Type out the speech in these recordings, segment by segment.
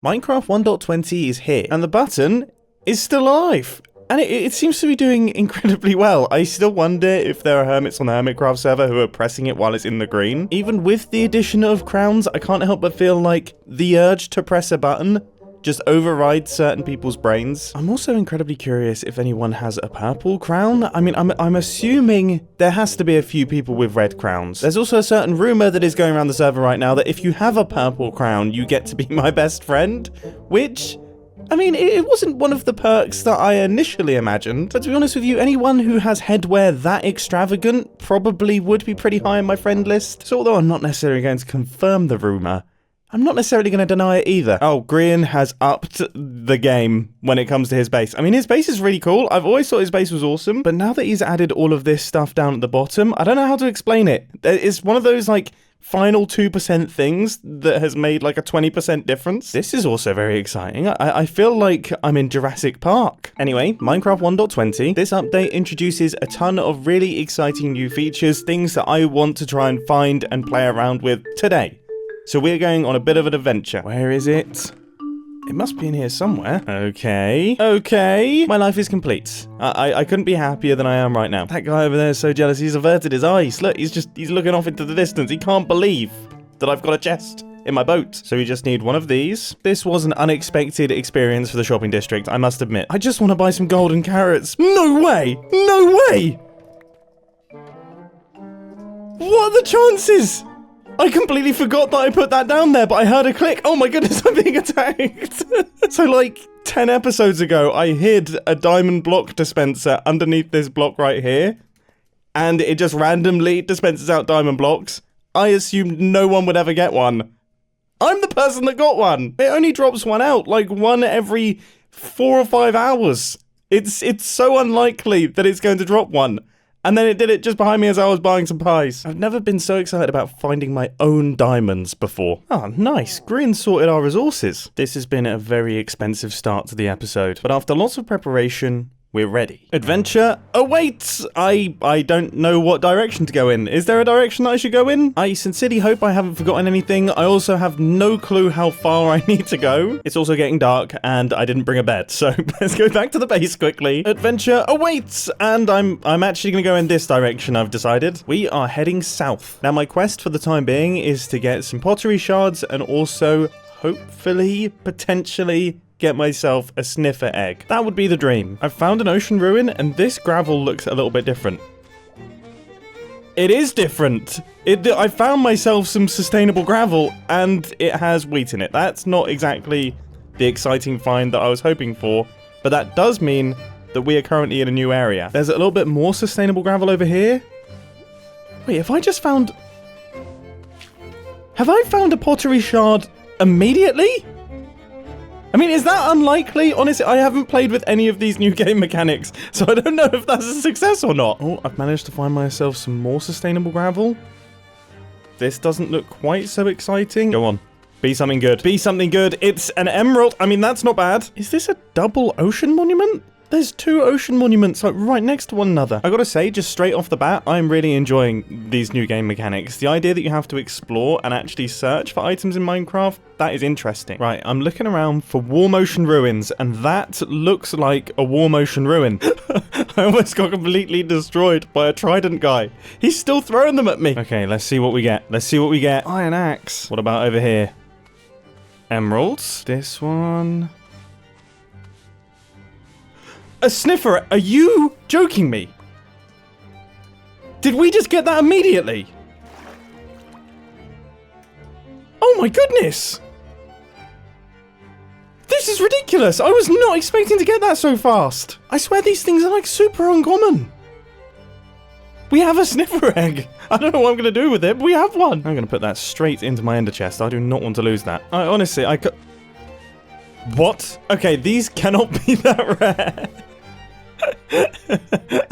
Minecraft 1.20 is here, and the button is still alive. And it seems to be doing incredibly well. I still wonder if there are hermits on the Hermitcraft server who are pressing it while it's in the green. Even with the addition of crowns, I can't help but feel like the urge to press a button just overrides certain people's brains. I'm also incredibly curious if anyone has a purple crown. I mean, I'm assuming there has to be a few people with red crowns. There's also a certain rumor that is going around the server right now that if you have a purple crown, you get to be my best friend, which, I mean, it wasn't one of the perks that I initially imagined, but to be honest with you, anyone who has headwear that extravagant probably would be pretty high on my friend list. So although I'm not necessarily going to confirm the rumor, I'm not necessarily going to deny it either. Oh, Grian has upped the game when it comes to his base. I mean, his base is really cool. I've always thought his base was awesome, but now that he's added all of this stuff down at the bottom, I don't know how to explain it. It's one of those, like, final 2% things that has made like a 20% difference. This is also very exciting. I feel like I'm in Jurassic Park. Anyway, Minecraft 1.20. This update introduces a ton of really exciting new features, things that I want to try and find and play around with today. So we're going on a bit of an adventure. Where is it? It must be in here somewhere. Okay. My life is complete. I couldn't be happier than I am right now. That guy over there is so jealous. He's averted his eyes. Look, he's looking off into the distance. He can't believe that I've got a chest in my boat. So we just need one of these. This was an unexpected experience for the shopping district, I must admit. I just want to buy some golden carrots. No way! No way! What are the chances? I completely forgot that I put that down there, but I heard a click. Oh my goodness, I'm being attacked. So like 10 episodes ago, I hid a diamond block dispenser underneath this block right here, and it just randomly dispenses out diamond blocks. I assumed no one would ever get one. I'm the person that got one. It only drops one out, like one every 4 or 5 hours. It's so unlikely that it's going to drop one. And then it did it just behind me as I was buying some pies. I've never been so excited about finding my own diamonds before. Oh, nice. Grin sorted our resources. This has been a very expensive start to the episode, but after lots of preparation, we're ready. Adventure awaits! I don't know what direction to go in. Is there a direction that I should go in? I sincerely hope I haven't forgotten anything. I also have no clue how far I need to go. It's also getting dark, and I didn't bring a bed, so let's go back to the base quickly. Adventure awaits! And I'm actually gonna go in this direction, I've decided. We are heading south. Now, my quest for the time being is to get some pottery shards and also, hopefully, potentially, get myself a Sniffer egg. That would be the dream. I've found an ocean ruin, and this gravel looks a little bit different. It is different. I found myself some sustainable gravel, and it has wheat in it. That's not exactly the exciting find that I was hoping for, but that does mean that we are currently in a new area. There's a little bit more sustainable gravel over here. Wait, have I found a pottery shard immediately? I mean, is that unlikely? Honestly, I haven't played with any of these new game mechanics, so I don't know if that's a success or not. Oh, I've managed to find myself some more sustainable gravel. This doesn't look quite so exciting. Go on. Be something good. Be something good. It's an emerald. I mean, that's not bad. Is this a double ocean monument? There's 2 ocean monuments like right next to one another. I gotta say, just straight off the bat, I'm really enjoying these new game mechanics. The idea that you have to explore and actually search for items in Minecraft, that is interesting. Right, I'm looking around for warm ocean ruins, and that looks like a warm ocean ruin. I almost got completely destroyed by a trident guy. He's still throwing them at me. Okay, let's see what we get. Let's see what we get. Iron axe. What about over here? Emeralds. This one. A Sniffer, are you joking me? Did we just get that immediately? Oh my goodness! This is ridiculous! I was not expecting to get that so fast! I swear these things are like super uncommon. We have a Sniffer egg! I don't know what I'm going to do with it, but we have one! I'm going to put that straight into my ender chest. I do not want to lose that. Honestly, I could... What? Okay, these cannot be that rare.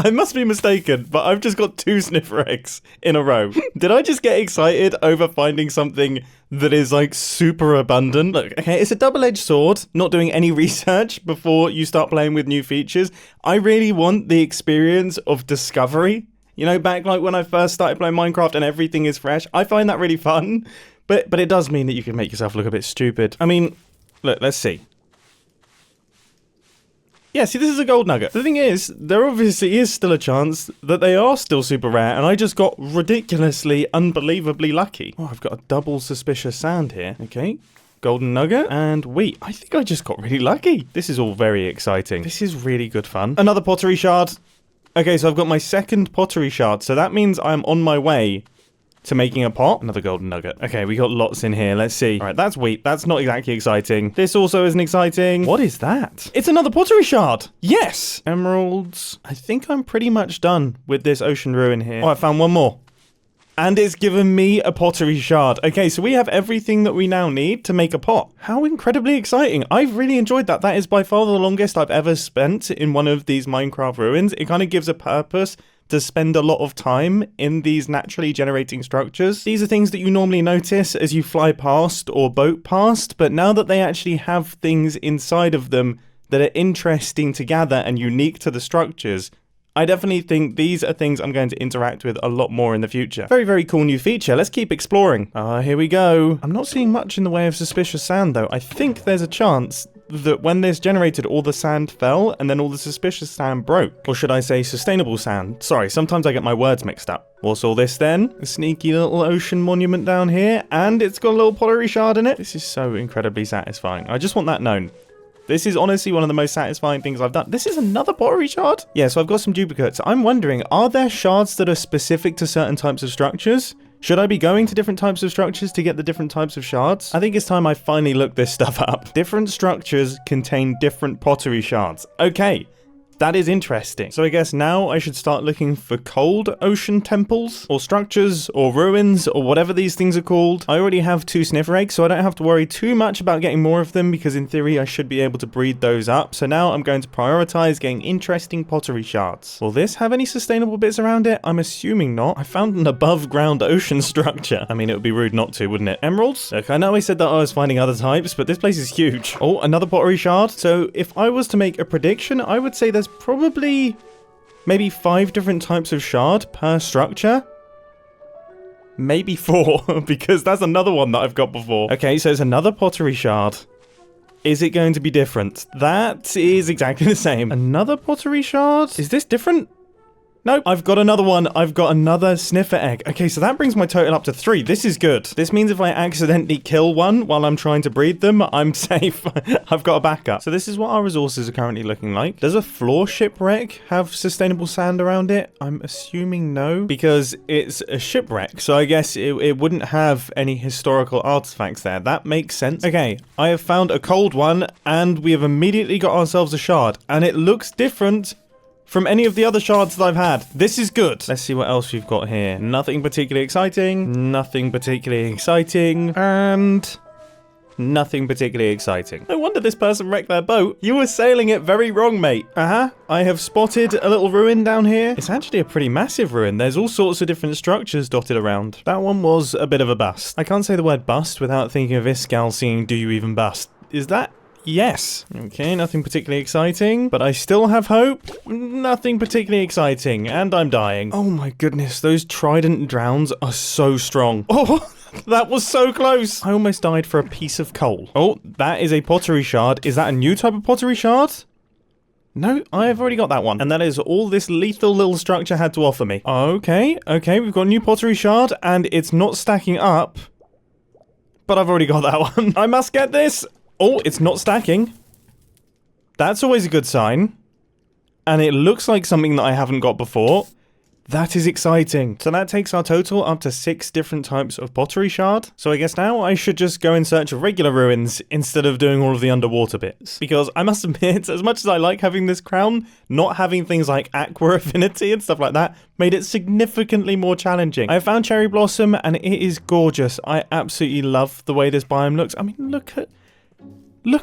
I must be mistaken, but I've just got 2 Sniffer eggs in a row. Did I just get excited over finding something that is like super abundant? Look, okay, it's a double-edged sword. Not doing any research before you start playing with new features. I really want the experience of discovery. You know, back like when I first started playing Minecraft and everything is fresh. I find that really fun, but it does mean that you can make yourself look a bit stupid. I mean, Look, let's see. Yeah, see, this is a gold nugget. The thing is, there obviously is still a chance that they are still super rare, and I just got ridiculously, unbelievably lucky. Oh, I've got a double suspicious sand here. Okay. Golden nugget and wheat. I think I just got really lucky. This is all very exciting. This is really good fun. Another pottery shard. Okay, so I've got my second pottery shard, so that means I'm on my way to making a pot. Another golden nugget. Okay, we got lots in here. Let's see. All right, that's wheat. That's not exactly exciting. This also isn't exciting. What is that? It's another pottery shard. Yes. Emeralds. I think I'm pretty much done with this ocean ruin here. Oh, I found one more. And it's given me a pottery shard. Okay, so we have everything that we now need to make a pot. How incredibly exciting. I've really enjoyed that. That is by far the longest I've ever spent in one of these Minecraft ruins. It kind of gives a purpose to spend a lot of time in these naturally generating structures. These are things that you normally notice as you fly past or boat past, but now that they actually have things inside of them that are interesting to gather and unique to the structures, I definitely think these are things I'm going to interact with a lot more in the future. Very, very cool new feature. Let's keep exploring. Here we go. I'm not seeing much in the way of suspicious sand, though. I think there's a chance that when this generated, all the sand fell and then all the suspicious sand broke. Or should I say sustainable sand? Sorry, sometimes I get my words mixed up. What's all this then? A sneaky little ocean monument down here, and it's got a little pottery shard in it. This is so incredibly satisfying. I just want that known. This is honestly one of the most satisfying things I've done. This is another pottery shard? Yeah, so I've got some duplicates. I'm wondering, are there shards that are specific to certain types of structures? Should I be going to different types of structures to get the different types of shards? I think it's time I finally looked this stuff up. Different structures contain different pottery shards. Okay. That is interesting. So I guess now I should start looking for cold ocean temples or structures or ruins or whatever these things are called. I already have 2 sniffer eggs, so I don't have to worry too much about getting more of them because in theory I should be able to breed those up. So now I'm going to prioritize getting interesting pottery shards. Will this have any sustainable bits around it? I'm assuming not. I found an above ground ocean structure. I mean, it would be rude not to, wouldn't it? Emeralds? Look, I know I said that I was finding other types, but this place is huge. Oh, another pottery shard. So if I was to make a prediction, I would say there's probably maybe 5 different types of shard per structure. Maybe 4, because that's another one that I've got before. Okay, so it's another pottery shard. Is it going to be different? That is exactly the same. Another pottery shard? Is this different? Nope, I've got another one. I've got another sniffer egg. Okay, so that brings my total up to 3. This is good. This means if I accidentally kill one while I'm trying to breed them, I'm safe. I've got a backup. So this is what our resources are currently looking like. Does a floor shipwreck have sustainable sand around it? I'm assuming no, because it's a shipwreck. So I guess it wouldn't have any historical artifacts there. That makes sense. Okay, I have found a cold one, and we have immediately got ourselves a shard, and it looks different from any of the other shards that I've had. This is good. Let's see what else we've got here. Nothing particularly exciting. Nothing particularly exciting. And nothing particularly exciting. No wonder this person wrecked their boat. You were sailing it very wrong, mate. I have spotted a little ruin down here. It's actually a pretty massive ruin. There's all sorts of different structures dotted around. That one was a bit of a bust. I can't say the word bust without thinking of Iskall singing Do You Even Bust? Is that? Yes. Okay, nothing particularly exciting, but I still have hope. Nothing particularly exciting, and I'm dying. Oh my goodness, those trident drowns are so strong. Oh, that was so close. I almost died for a piece of coal. Oh, that is a pottery shard. Is that a new type of pottery shard? No, I've already got that one. And that is all this lethal little structure had to offer me. Okay, we've got a new pottery shard, and it's not stacking up, but I've already got that one. I must get this. Oh, it's not stacking. That's always a good sign. And it looks like something that I haven't got before. That is exciting. So that takes our total up to 6 different types of pottery shard. So I guess now I should just go in search of regular ruins instead of doing all of the underwater bits. Because I must admit, as much as I like having this crown, not having things like aqua affinity and stuff like that made it significantly more challenging. I found cherry blossom and it is gorgeous. I absolutely love the way this biome looks. I mean, look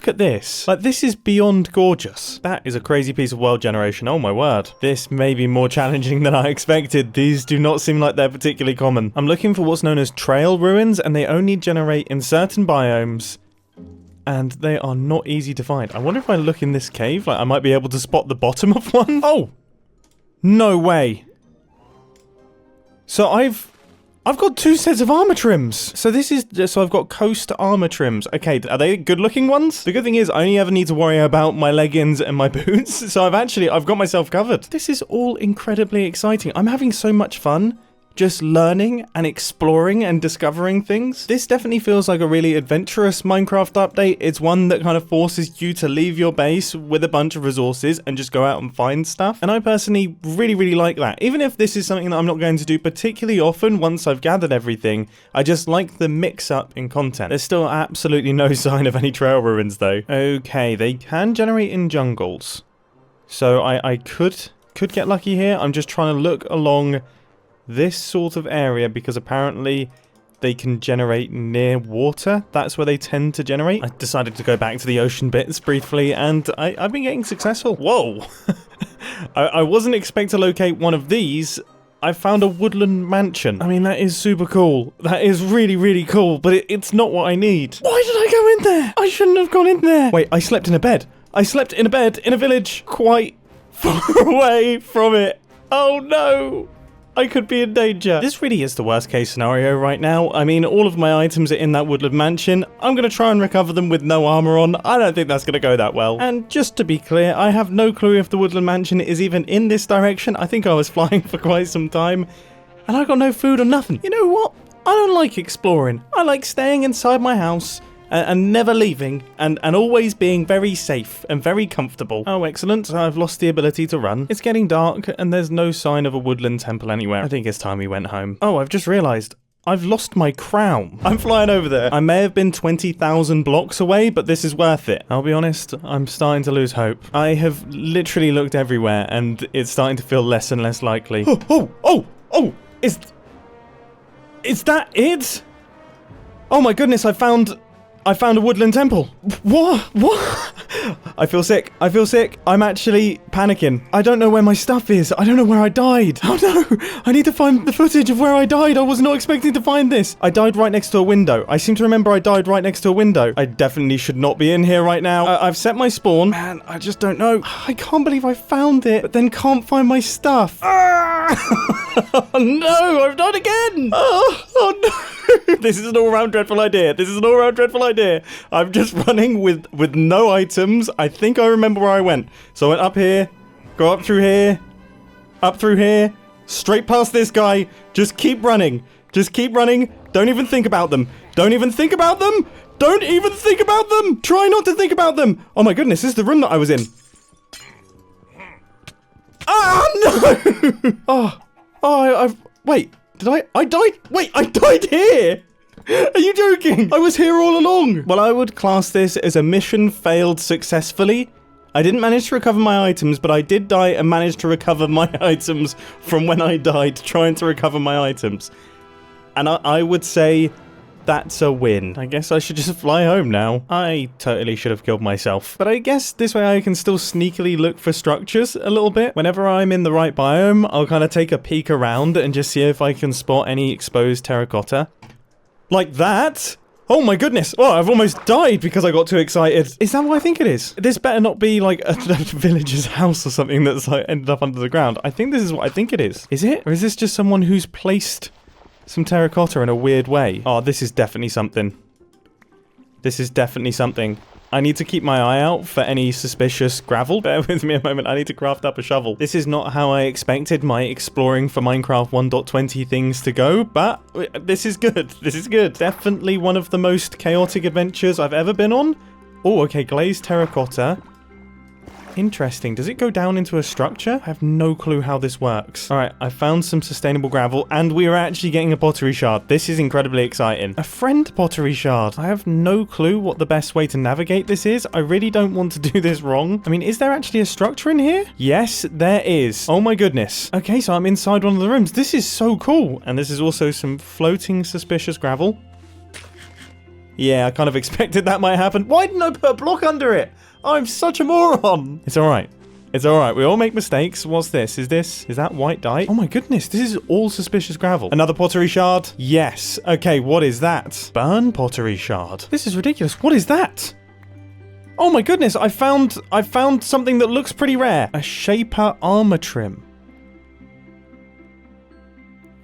at this. Like, this is beyond gorgeous. That is a crazy piece of world generation. Oh my word. This may be more challenging than I expected. These do not seem like they're particularly common. I'm looking for what's known as trail ruins, and they only generate in certain biomes, and they are not easy to find. I wonder if I look in this cave, like I might be able to spot the bottom of one. Oh, no way. So I've I've got 2 sets of armor trims. So I've got coast armor trims. Okay, are they good looking ones? The good thing is I only ever need to worry about my leggings and my boots. So I've got myself covered. This is all incredibly exciting. I'm having so much fun just learning and exploring and discovering things. This definitely feels like a really adventurous Minecraft update. It's one that kind of forces you to leave your base with a bunch of resources and just go out and find stuff. And I personally really, really like that. Even if this is something that I'm not going to do particularly often once I've gathered everything, I just like the mix up in content. There's still absolutely no sign of any trail ruins though. Okay, they can generate in jungles. So I could get lucky here. I'm just trying to look along this sort of area because apparently they can generate near water. That's where they tend to generate. I decided to go back to the ocean bits briefly and I've been getting successful. Whoa! I wasn't expecting to locate one of these. I found a woodland mansion. I mean, that is super cool. That is really, really cool, but it's not what I need. Why did I go in there? I shouldn't have gone in there. Wait, I slept in a bed. I slept in a bed in a village quite far away from it. Oh no! I could be in danger. This really is the worst case scenario right now. I mean, all of my items are in that woodland mansion. I'm going to try and recover them with no armor on. I don't think that's going to go that well. And just to be clear, I have no clue if the woodland mansion is even in this direction. I think I was flying for quite some time and I got no food or nothing. You know what? I don't like exploring. I like staying inside my house and never leaving, and always being very safe and very comfortable. Oh, excellent. I've lost the ability to run. It's getting dark, and there's no sign of a woodland temple anywhere. I think it's time we went home. Oh, I've just realised. I've lost my crown. I'm flying over there. I may have been 20,000 blocks away, but this is worth it. I'll be honest, I'm starting to lose hope. I have literally looked everywhere, and it's starting to feel less and less likely. Oh! Is that it? Oh my goodness, I found a woodland temple. What? I feel sick. I'm actually panicking. I don't know where my stuff is. I don't know where I died. Oh no, I need to find the footage of where I died. I was not expecting to find this. I died right next to a window. I seem to remember I died right next to a window. I definitely should not be in here right now. I've set my spawn. Man, I just don't know. I can't believe I found it, but then can't find my stuff. Oh no, I've done again. Oh no. This is an all-round dreadful idea. I'm just running with no items. I think I remember where I went. So I went up here, go up through here, straight past this guy. Just keep running. Don't even think about them. Try not to think about them. Oh my goodness, this is the room that I was in. Ah, no. Wait, I died here. Are you joking? I was here all along. Well, I would class this as a mission failed successfully. I didn't manage to recover my items, but I did die and managed to recover my items from when I died trying to recover my items. And I would say that's a win. I guess I should just fly home now. I totally should have killed myself. But I guess this way I can still sneakily look for structures a little bit. Whenever I'm in the right biome, I'll kind of take a peek around and just see if I can spot any exposed terracotta. Like that? Oh my goodness. Oh, I've almost died because I got too excited. Is that what I think it is? This better not be like a villager's house or something that's like ended up under the ground. I think this is what I think it is. Is it? Or is this just someone who's placed some terracotta in a weird way? Oh, this is definitely something. I need to keep my eye out for any suspicious gravel. Bear with me a moment, I need to craft up a shovel. This is not how I expected my exploring for Minecraft 1.20 things to go, but this is good. Definitely one of the most chaotic adventures I've ever been on. Oh, okay, glazed terracotta. Interesting. Does it go down into a structure? I have no clue how this works. All right, I found some sustainable gravel, and we are actually getting a pottery shard. This is incredibly exciting. A friend pottery shard. I have no clue what the best way to navigate this is. I really don't want to do this wrong. I mean, is there actually a structure in here? Yes, there is. Oh my goodness. Okay, so I'm inside one of the rooms. This is so cool. And this is also some floating suspicious gravel. Yeah, I kind of expected that might happen. Why didn't I put a block under it? I'm such a moron. It's all right. We all make mistakes. What's this? Is that white dye? Oh my goodness, this is all suspicious gravel. Another pottery shard? Yes. Okay, what is that? Burn pottery shard. This is ridiculous. What is that? Oh my goodness, I found something that looks pretty rare. A shaper armor trim.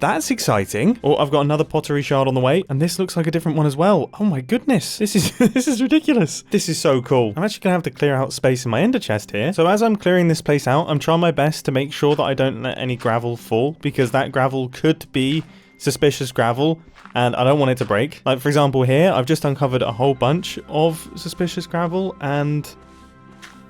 That's exciting. Oh, I've got another pottery shard on the way, and this looks like a different one as well. Oh my goodness. This is this is ridiculous. This is so cool. I'm actually gonna have to clear out space in my ender chest here. So as I'm clearing this place out, I'm trying my best to make sure that I don't let any gravel fall, because that gravel could be suspicious gravel, and I don't want it to break. Like, for example, here, I've just uncovered a whole bunch of suspicious gravel, and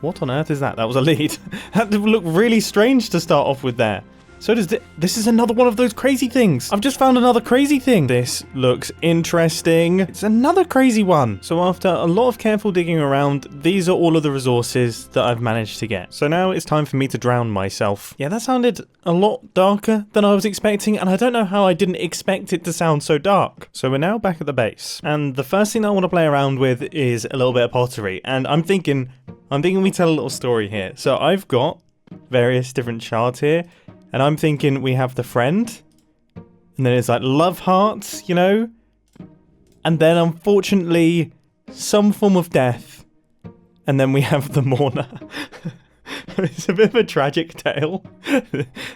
what on earth is that? That was a lead. That would look really strange to start off with there. So does this is another one of those crazy things. I've just found another crazy thing. This looks interesting. It's another crazy one. So after a lot of careful digging around, these are all of the resources that I've managed to get. So now it's time for me to drown myself. Yeah, that sounded a lot darker than I was expecting, and I don't know how I didn't expect it to sound so dark. So we're now back at the base, and the first thing that I want to play around with is a little bit of pottery, and I'm thinking we tell a little story here. So I've got various different shards here, and I'm thinking we have the friend, and then it's like love hearts, you know? And then unfortunately, some form of death. And then we have the mourner. It's a bit of a tragic tale.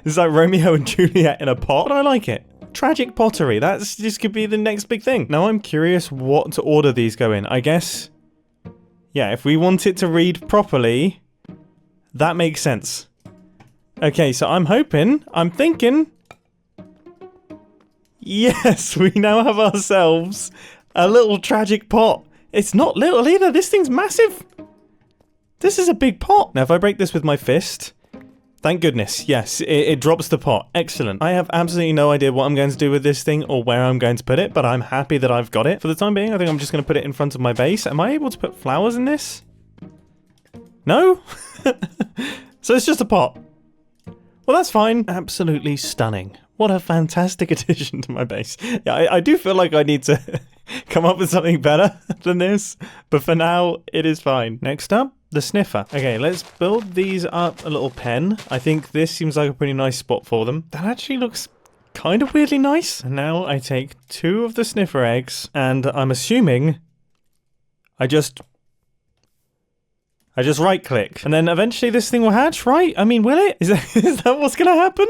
It's like Romeo and Juliet in a pot, but I like it. Tragic pottery, that's just could be the next big thing. Now I'm curious what order these go in. I guess, yeah, if we want it to read properly, that makes sense. Okay, so I'm thinking, yes, we now have ourselves a little tragic pot. It's not little either, this thing's massive. This is a big pot. Now, if I break this with my fist, thank goodness, yes, it drops the pot. Excellent. I have absolutely no idea what I'm going to do with this thing or where I'm going to put it, but I'm happy that I've got it. For the time being, I think I'm just going to put it in front of my base. Am I able to put flowers in this? No? So it's just a pot. Well, that's fine. Absolutely stunning. What a fantastic addition to my base. Yeah, I do feel like I need to come up with something better than this, but for now, it is fine. Next up, the Sniffer. Okay, let's build these up a little pen. I think this seems like a pretty nice spot for them. That actually looks kind of weirdly nice. And now I take 2 of the Sniffer eggs, and I'm assuming I just right click, and then eventually this thing will hatch, right? I mean, will it? Is that what's gonna happen?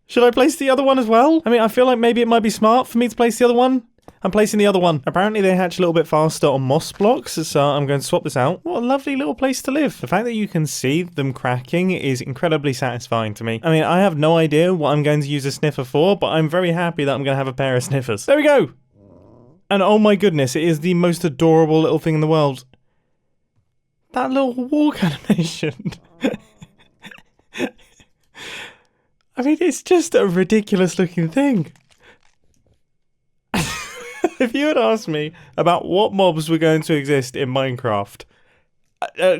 Should I place the other one as well? I mean, I feel like maybe it might be smart for me to place the other one. I'm placing the other one. Apparently they hatch a little bit faster on moss blocks, so I'm going to swap this out. What a lovely little place to live. The fact that you can see them cracking is incredibly satisfying to me. I mean, I have no idea what I'm going to use a Sniffer for, but I'm very happy that I'm going to have a pair of Sniffers. There we go! And oh my goodness, it is the most adorable little thing in the world. That little walk animation. I mean, it's just a ridiculous looking thing. If you had asked me about what mobs were going to exist in Minecraft,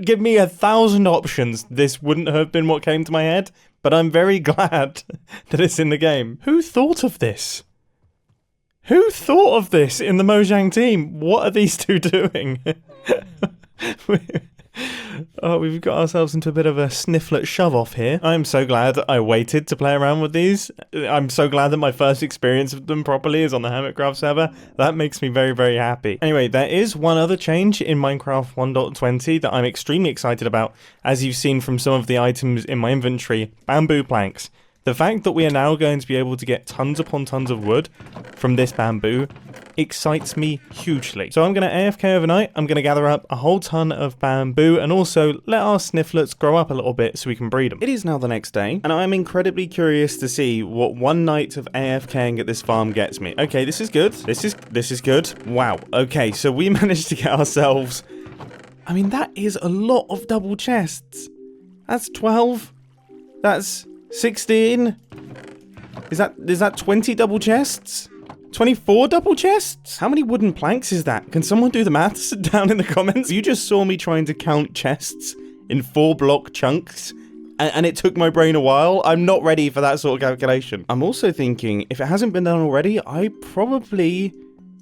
give me 1,000 options, this wouldn't have been what came to my head, but I'm very glad that it's in the game. Who thought of this? Who thought of this in the Mojang team? What are these two doing? Oh, we've got ourselves into a bit of a snifflet shove-off here. I'm so glad I waited to play around with these. I'm so glad that my first experience of them properly is on the Hermitcraft server. That makes me very, very happy. Anyway, there is one other change in Minecraft 1.20 that I'm extremely excited about, as you've seen from some of the items in my inventory. Bamboo planks. The fact that we are now going to be able to get tons upon tons of wood from this bamboo excites me hugely. So I'm going to AFK overnight, I'm going to gather up a whole ton of bamboo and also let our snifflets grow up a little bit so we can breed them. It is now the next day, and I'm incredibly curious to see what one night of AFKing at this farm gets me. Okay, this is good. This is good. Wow. Okay, so we managed to get ourselves... I mean, that is a lot of double chests. That's 12. That's 16. Is that 20 double chests? 24 double chests? How many wooden planks is that? Can someone do the maths down in the comments? You just saw me trying to count chests in 4-block chunks, and it took my brain a while. I'm not ready for that sort of calculation. I'm also thinking, if it hasn't been done already, I probably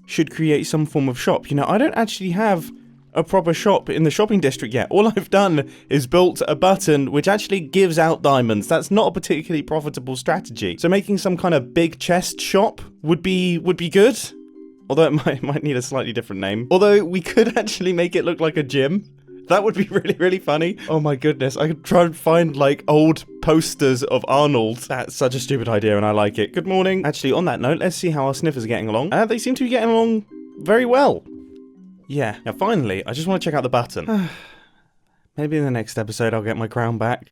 should create some form of shop. You know, I don't actually have a proper shop in the shopping district yet. All I've done is built a button which actually gives out diamonds. That's not a particularly profitable strategy. So making some kind of big chest shop would be good. Although it might need a slightly different name. Although we could actually make it look like a gym. That would be really, really funny. Oh my goodness. I could try and find, like, old posters of Arnold. That's such a stupid idea, and I like it. Good morning. Actually, on that note, let's see how our Sniffers are getting along. They seem to be getting along very well. Yeah. Now, finally, I just want to check out the button. Maybe in the next episode, I'll get my crown back.